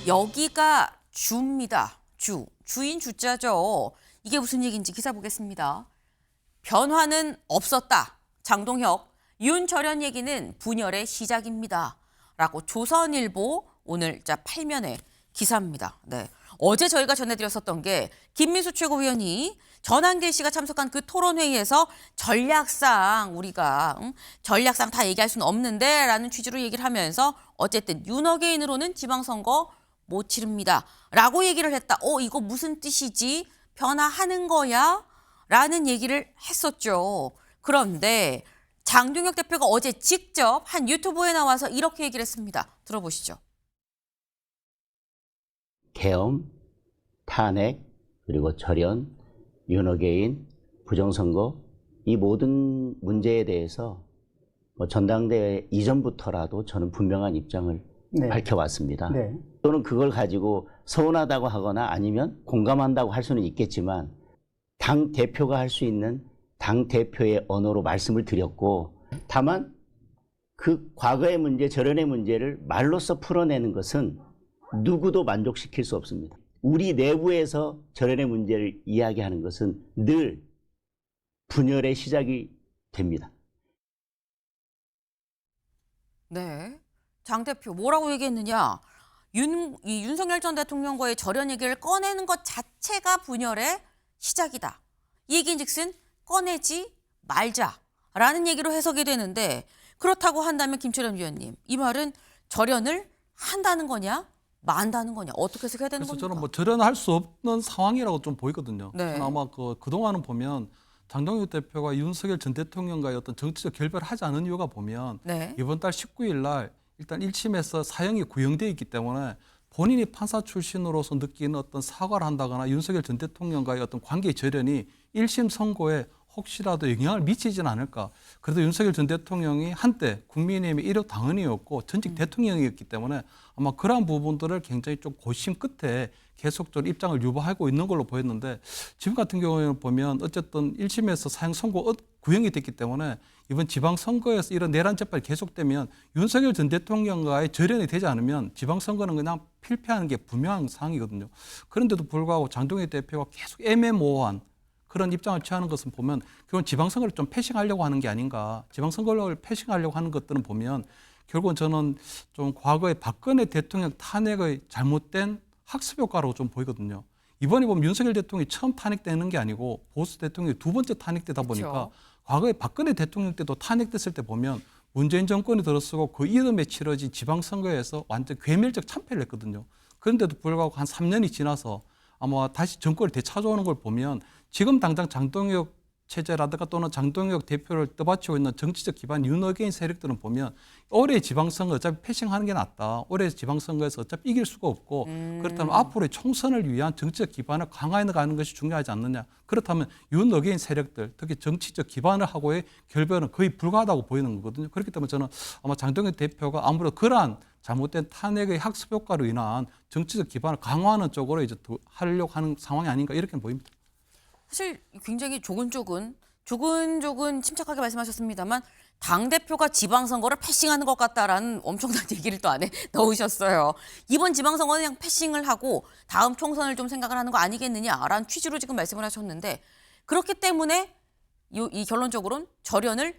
여기가 주입니다. 주인 주자죠. 이게 무슨 얘기인지 기사 보겠습니다. 변화는 없었다. 장동혁, 윤철현 얘기는 분열의 시작입니다. 라고 조선일보 오늘 8면의 기사입니다. 네. 어제 저희가 전해드렸었던 게 김민수 최고위원이 전한길 씨가 참석한 그 토론회의에서 전략상 우리가 전략상 다 얘기할 수는 없는데 라는 취지로 얘기를 하면서 어쨌든 윤어게인으로는 지방선거 못 치릅니다. 라고 얘기를 했다. 이거 무슨 뜻이지? 변화하는 거야? 라는 얘기를 했었죠. 그런데 장동혁 대표가 어제 직접 한 유튜브에 나와서 이렇게 얘기를 했습니다. 들어보시죠. 계엄, 탄핵, 그리고 절연, 윤어게인, 부정선거 이 모든 문제에 대해서 전당대회 이전부터라도 저는 분명한 입장을 밝혀왔습니다. 또는 그걸 가지고 서운하다고 하거나 아니면 공감한다고 할 수는 있겠지만 당 대표가 할 수 있는 당 대표의 언어로 말씀을 드렸고 다만 그 과거의 문제, 절연의 문제를 말로써 풀어내는 것은 누구도 만족시킬 수 없습니다. 우리 내부에서 절연의 문제를 이야기하는 것은 늘 분열의 시작이 됩니다. 네, 장 대표 뭐라고 얘기했느냐. 윤석열 전 대통령과의 절연 얘기를 꺼내는 것 자체가 분열의 시작이다. 이 얘기인즉슨 꺼내지 말자라는 얘기로 해석이 되는데 그렇다고 한다면 김철현 위원님, 이 말은 절연을 한다는 거냐? 만다는 거냐? 어떻게 해석해야 되는 겁니까? 저는 절연할 수 없는 상황이라고 좀 보이거든요. 네. 저는 아마 그동안은 보면 장동혁 대표가 윤석열 전 대통령과의 어떤 정치적 결별을 하지 않은 이유가 보면 이번 달 19일 날 일단 1심에서 사형이 구형되어 있기 때문에 본인이 판사 출신으로서 느끼는 어떤 사과를 한다거나 윤석열 전 대통령과의 어떤 관계의 절연이 1심 선고에 혹시라도 영향을 미치지는 않을까. 그래도 윤석열 전 대통령이 한때 국민의힘의 1호 당원이었고 전직 대통령이었기 때문에 아마 그러한 부분들을 굉장히 좀 고심 끝에 계속적으로 입장을 유보하고 있는 걸로 보였는데 지금 같은 경우에는 보면 어쨌든 1심에서 사형 선고 구형이 됐기 때문에 이번 지방선거에서 이런 내란 재판이 계속되면 윤석열 전 대통령과의 절연이 되지 않으면 지방선거는 그냥 필패하는 게 분명한 상황이거든요. 그런데도 불구하고 장동혁 대표가 계속 애매모호한 그런 입장을 취하는 것은 보면 결국은 지방선거를 좀 패싱하려고 하는 게 아닌가. 지방선거를 패싱하려고 하는 것들은 보면 결국은 저는 좀 과거의 박근혜 대통령 탄핵의 잘못된 학습 효과라고 좀 보이거든요. 이번에 보면 윤석열 대통령이 처음 탄핵되는 게 아니고 보수 대통령이 두 번째 탄핵되다 보니까 그렇죠. 과거에 박근혜 대통령 때도 탄핵됐을 때 보면 문재인 정권이 들어서고 그 이듬해 치러진 지방선거에서 완전 괴멸적 참패를 했거든요. 그런데도 불구하고 한 3년이 지나서 아마 다시 정권을 되찾아오는 걸 보면 지금 당장 장동혁 체제라든가 또는 장동혁 대표를 떠받치고 있는 정치적 기반 윤어게인 세력들은 보면 올해 지방선거 어차피 패싱하는 게 낫다. 올해 지방선거에서 어차피 이길 수가 없고 그렇다면 앞으로의 총선을 위한 정치적 기반을 강화해 나가는 것이 중요하지 않느냐. 그렇다면 윤어게인 세력들, 특히 정치적 기반을 하고의 결별은 거의 불가하다고 보이는 거거든요. 그렇기 때문에 저는 아마 장동혁 대표가 아무래도 그러한 잘못된 탄핵의 학습 효과로 인한 정치적 기반을 강화하는 쪽으로 이제 하려고 하는 상황이 아닌가 이렇게 보입니다. 사실 굉장히 조근조근 침착하게 말씀하셨습니다만 당대표가 지방선거를 패싱하는 것 같다라는 엄청난 얘기를 또 안에 넣으셨어요. 이번 지방선거는 그냥 패싱을 하고 다음 총선을 좀 생각을 하는 거 아니겠느냐라는 취지로 지금 말씀을 하셨는데 그렇기 때문에 이 결론적으로는 절연을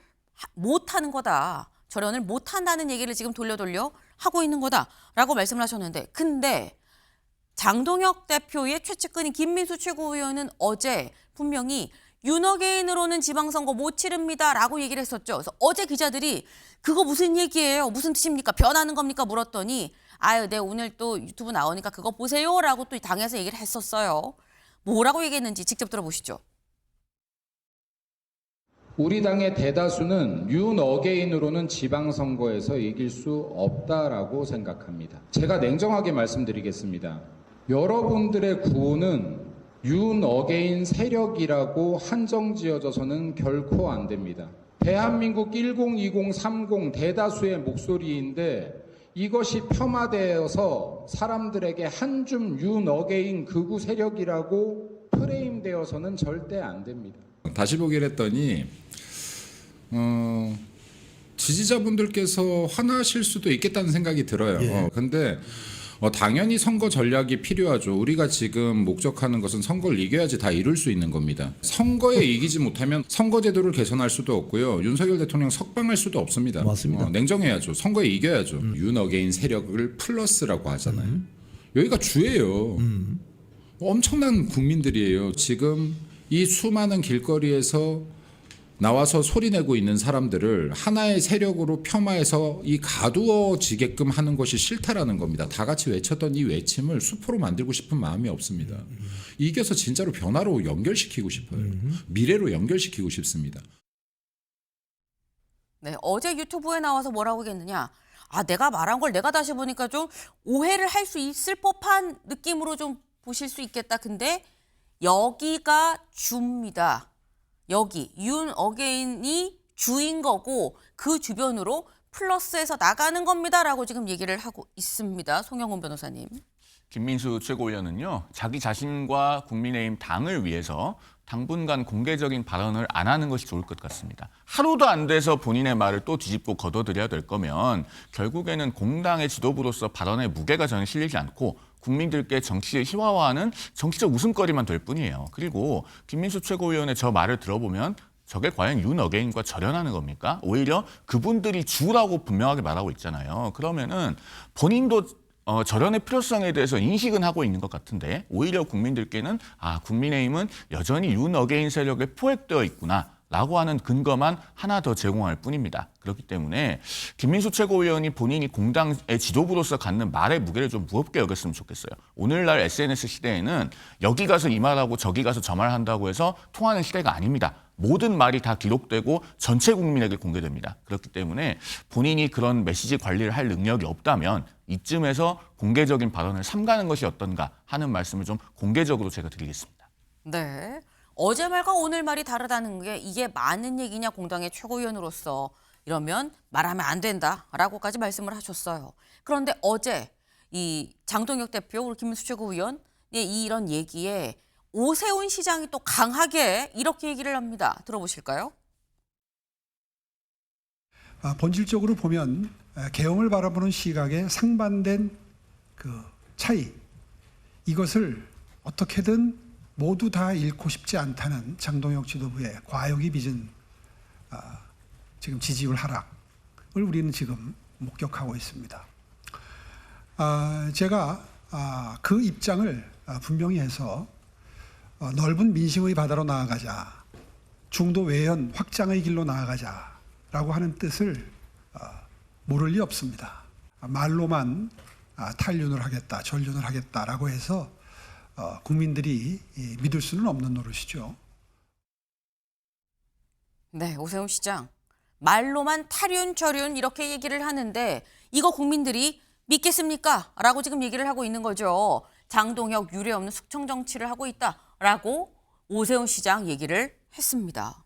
못하는 거다. 절연을 못한다는 얘기를 지금 돌려 하고 있는 거다라고 말씀을 하셨는데 근데 장동혁 대표의 최측근인 김민수 최고위원은 어제 분명히 윤어게인으로는 지방선거 못 치릅니다라고 얘기를 했었죠. 그래서 어제 기자들이 그거 무슨 얘기예요? 무슨 뜻입니까? 변하는 겁니까? 물었더니 네 오늘 또 유튜브 나오니까 그거 보세요라고 또 당에서 얘기를 했었어요. 뭐라고 얘기했는지 직접 들어보시죠. 우리 당의 대다수는 윤어게인으로는 지방선거에서 이길 수 없다라고 생각합니다. 제가 냉정하게 말씀드리겠습니다. 여러분들의 구호는 윤어게인 세력이라고 한정지어져서는 결코 안 됩니다. 대한민국 1020, 30 대다수의 목소리인데 이것이 폄하되어서 사람들에게 한 줌 윤어게인 극우 세력이라고 프레임되어서는 절대 안 됩니다. 다시 보기를 했더니 지지자분들께서 화나실 수도 있겠다는 생각이 들어요. 근데 당연히 선거 전략이 필요하죠. 우리가 지금 목적하는 것은 선거를 이겨야지 다 이룰 수 있는 겁니다. 선거에 이기지 못하면 선거제도를 개선할 수도 없고요. 윤석열 대통령 석방할 수도 없습니다. 맞습니다. 냉정해야죠. 선거에 이겨야죠. 윤어게인 세력을 플러스라고 하잖아요. 여기가 주예요. 엄청난 국민들이에요. 지금 이 수많은 길거리에서 나와서 소리내고 있는 사람들을 하나의 세력으로 폄하해서 이 가두어지게끔 하는 것이 싫다라는 겁니다. 다 같이 외쳤던 이 외침을 수포로 만들고 싶은 마음이 없습니다. 이겨서 진짜로 변화로 연결시키고 싶어요. 미래로 연결시키고 싶습니다. 네, 어제 유튜브에 나와서 뭐라고 했느냐. 내가 말한 걸 내가 다시 보니까 좀 오해를 할 수 있을 법한 느낌으로 좀 보실 수 있겠다. 근데 여기가 주입니다. 여기 윤 어게인이 주인 거고 그 주변으로 플러스해서 나가는 겁니다라고 지금 얘기를 하고 있습니다. 송영훈 변호사님. 김민수 최고위원은요, 자기 자신과 국민의힘 당을 위해서 당분간 공개적인 발언을 안 하는 것이 좋을 것 같습니다. 하루도 안 돼서 본인의 말을 또 뒤집고 걷어들여야 될 거면 결국에는 공당의 지도부로서 발언의 무게가 저는 실리지 않고 국민들께 정치를 희화화하는 정치적 웃음거리만 될 뿐이에요. 그리고 김민수 최고위원의 저 말을 들어보면 저게 과연 윤 어게인과 절연하는 겁니까? 오히려 그분들이 주라고 분명하게 말하고 있잖아요. 그러면은 본인도 절연의 필요성에 대해서 인식은 하고 있는 것 같은데 오히려 국민들께는 국민의힘은 여전히 윤 어게인 세력에 포획되어 있구나. 라고 하는 근거만 하나 더 제공할 뿐입니다. 그렇기 때문에 김민수 최고위원이 본인이 공당의 지도부로서 갖는 말의 무게를 좀 무겁게 여겼으면 좋겠어요. 오늘날 SNS 시대에는 여기 가서 이 말하고 저기 가서 저 말한다고 해서 통하는 시대가 아닙니다. 모든 말이 다 기록되고 전체 국민에게 공개됩니다. 그렇기 때문에 본인이 그런 메시지 관리를 할 능력이 없다면 이쯤에서 공개적인 발언을 삼가는 것이 어떤가 하는 말씀을 좀 공개적으로 제가 드리겠습니다. 네. 어제 말과 오늘 말이 다르다는 게 이게 많은 얘기냐 공당의 최고위원으로서 이러면 말하면 안 된다라고까지 말씀을 하셨어요. 그런데 어제 이 장동혁 대표, 우리 김민수 최고위원 이런 얘기에 오세훈 시장이 또 강하게 이렇게 얘기를 합니다. 들어보실까요? 본질적으로 보면 계엄을 바라보는 시각에 상반된 그 차이, 이것을 어떻게든 모두 다 잃고 싶지 않다는 장동혁 지도부의 과욕이 빚은 지금 지지율 하락을 우리는 지금 목격하고 있습니다. 제가 그 입장을 분명히 해서 넓은 민심의 바다로 나아가자, 중도 외연 확장의 길로 나아가자라고 하는 뜻을 모를 리 없습니다. 말로만 탈윤을 하겠다, 전륜을 하겠다라고 해서 국민들이 믿을 수는 없는 노릇이죠. 네, 오세훈 시장. 말로만 탈윤, 절윤 이렇게 얘기를 하는데 이거 국민들이 믿겠습니까? 라고 지금 얘기를 하고 있는 거죠. 장동혁 유례 없는 숙청 정치를 하고 있다라고 오세훈 시장 얘기를 했습니다.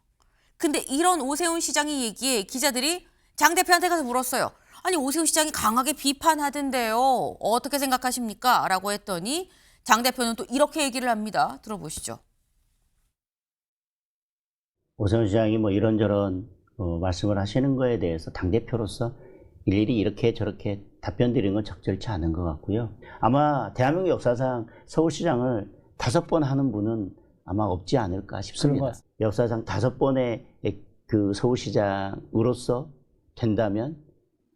근데 이런 오세훈 시장의 얘기에 기자들이 장 대표한테 가서 물었어요. 아니 오세훈 시장이 강하게 비판하던데요. 어떻게 생각하십니까? 라고 했더니 장 대표는 또 이렇게 얘기를 합니다. 들어보시죠. 오세훈 시장이 이런저런 말씀을 하시는 거에 대해서 당대표로서 일일이 이렇게 저렇게 답변 드리는 건 적절치 않은 것 같고요. 아마 대한민국 역사상 서울시장을 5번 하는 분은 아마 없지 않을까 싶습니다. 역사상 5번의 그 서울시장으로서 된다면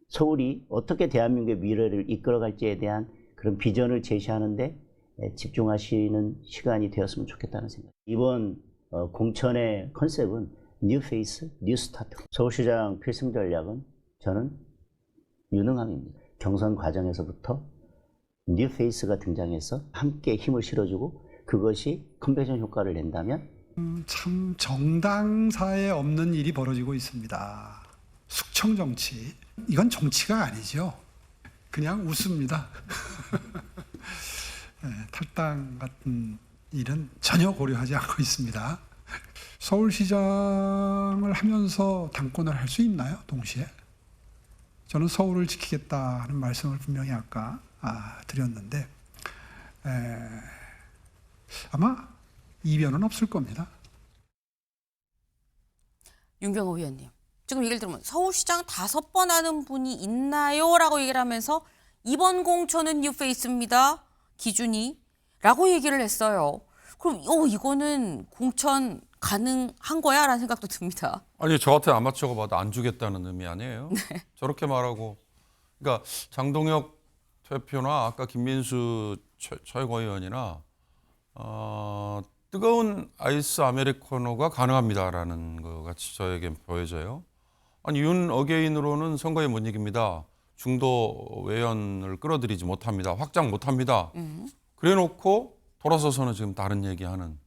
서울이 어떻게 대한민국의 미래를 이끌어갈지에 대한 그런 비전을 제시하는데 집중하시는 시간이 되었으면 좋겠다는 생각. 이번 공천의 컨셉은 뉴 페이스, 뉴 스타트. 서울시장 필승 전략은 저는 유능함입니다. 경선 과정에서부터 뉴 페이스가 등장해서 함께 힘을 실어주고 그것이 컨벤션 효과를 낸다면 참 정당사에 없는 일이 벌어지고 있습니다. 숙청 정치. 이건 정치가 아니죠. 그냥 웃습니다. 탈당 같은 일은 전혀 고려하지 않고 있습니다. 서울시장을 하면서 당권을 할 수 있나요? 동시에? 저는 서울을 지키겠다 하는 말씀을 분명히 아까 드렸는데 아마 이변은 없을 겁니다. 윤경호 의원님. 지금 얘기를 들으면 서울시장 5번 하는 분이 있나요? 라고 얘기를 하면서 이번 공천은 뉴페이스입니다. 기준이. 라고 얘기를 했어요. 그럼 이거는 공천 가능한 거야? 라는 생각도 듭니다. 아니 저한테 아마추어가 봐도 안 주겠다는 의미 아니에요? 저렇게 말하고. 그러니까 장동혁 대표나 아까 김민수 최고위원이나 뜨거운 아이스 아메리카노가 가능합니다라는 것 같이 저에게 보여져요. 아니 윤 어게인으로는 선거에 못 이깁니다. 중도 외연을 끌어들이지 못합니다. 확장 못합니다. 그래놓고 돌아서서는 지금 다른 얘기하는.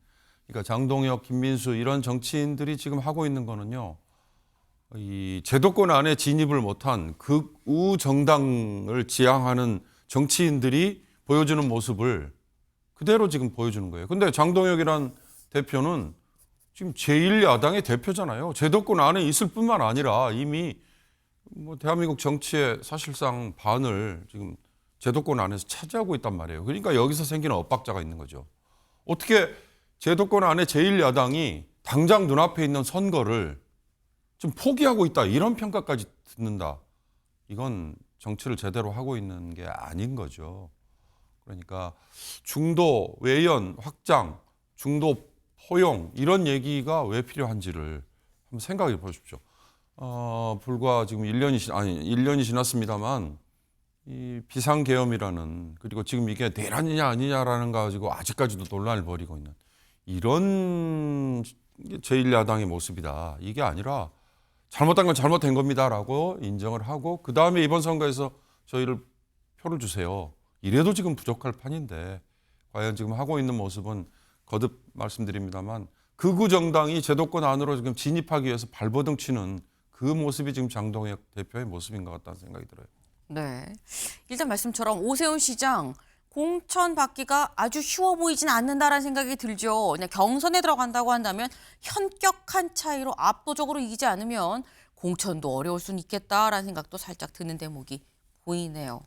그러니까 장동혁, 김민수 이런 정치인들이 지금 하고 있는 거는요. 이 제도권 안에 진입을 못한 극우 정당을 지향하는 정치인들이 보여주는 모습을 그대로 지금 보여주는 거예요. 근데 장동혁이란 대표는 지금 제1야당의 대표잖아요. 제도권 안에 있을 뿐만 아니라 이미 뭐 대한민국 정치의 사실상 반을 지금 제도권 안에서 차지하고 있단 말이에요. 그러니까 여기서 생기는 엇박자가 있는 거죠. 어떻게 제도권 안에 제1야당이 당장 눈앞에 있는 선거를 좀 포기하고 있다 이런 평가까지 듣는다. 이건 정치를 제대로 하고 있는 게 아닌 거죠. 그러니까 중도 외연 확장, 중도 포용 이런 얘기가 왜 필요한지를 한번 생각해 보십시오. 불과 지금 1년이 지났습니다만 이 비상계엄이라는 그리고 지금 이게 내란이냐 아니냐라는 거 가지고 아직까지도 논란을 벌이고 있는 이런 제1야당의 모습이다. 이게 아니라 잘못한 건 잘못된 겁니다라고 인정을 하고 그 다음에 이번 선거에서 저희를 표를 주세요. 이래도 지금 부족할 판인데 과연 지금 하고 있는 모습은 거듭 말씀드립니다만 극우 정당이 제도권 안으로 지금 진입하기 위해서 발버둥 치는 그 모습이 지금 장동혁 대표의 모습인 것 같다는 생각이 들어요. 네. 일단 말씀처럼 오세훈 시장 공천 받기가 아주 쉬워 보이진 않는다라는 생각이 들죠. 그냥 경선에 들어간다고 한다면 현격한 차이로 압도적으로 이기지 않으면 공천도 어려울 수는 있겠다라는 생각도 살짝 드는 대목이 보이네요.